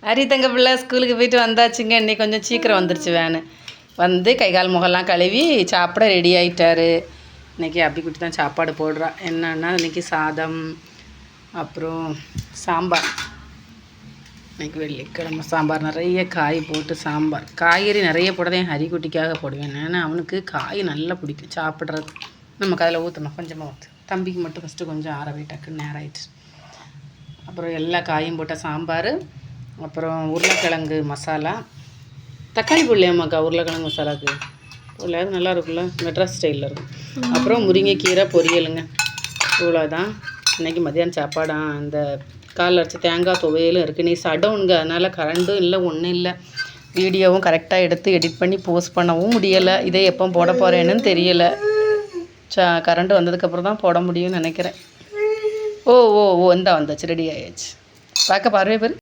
ஹரி தங்க பிள்ளை ஸ்கூலுக்கு போயிட்டு வந்தாச்சுங்க. இன்றைக்கி கொஞ்சம் சீக்கிரம் வந்துருச்சு வேனு. வந்து கை கால் முகம்லாம் கழுவி சாப்பிட ரெடி ஆகிட்டாரு. இன்றைக்கி அப்படி குட்டி தான் சாப்பாடு போடுறா. என்னன்னா இன்றைக்கி சாதம், அப்புறம் சாம்பார். இன்றைக்கி வெள்ளிக்கிழமை சாம்பார், நிறைய காய் போட்டு சாம்பார். காய்கறி நிறைய போடுறதே என் ஹரிக்குட்டிக்காக போடுவேன். ஏன்னா அவனுக்கு காய் நல்லா பிடிக்கும் சாப்பிட்றது. நமக்கு அதில் ஊற்றணும், கொஞ்சமாக ஊற்று. தம்பிக்கு மட்டும் ஃபஸ்ட்டு கொஞ்சம் ஆற டக்குன்னு நேரம் ஆயிடுச்சு. அப்புறம் எல்லா காயும் போட்ட சாம்பார், அப்புறம் உருளைக்கிழங்கு மசாலா. தக்காளி போடலையாம்மாக்கா உருளைக்கிழங்கு மசாலாவுக்கு? போடல, நல்லா இருக்குல்ல, மெட்ராஸ் ஸ்டைலில் இருக்கும். அப்புறம் முருங்கைக்கீரை பொரியலுங்க. இவ்வளோதான் இன்றைக்கி மதியானம் சாப்பாடா. அந்த காலில் அரைச்ச தேங்காய் துவையலும் இருக்குது. நீ சடவுனுங்க, அதனால் கரண்ட்டும் இல்லை, ஒன்றும் இல்லை. வீடியோவும் கரெக்டாக எடுத்து எடிட் பண்ணி போஸ்ட் பண்ணவும் முடியலை. இதே எப்போ போட போகிறேன்னு தெரியலை. கரண்ட் வந்ததுக்கப்புறம் தான் போட முடியும்னு நினைக்கிறேன். ஓ ஓ ஓ இந்தா வந்தாச்சு, ரெடி ஆயாச்சு. பார்க்க பார்வை பேர்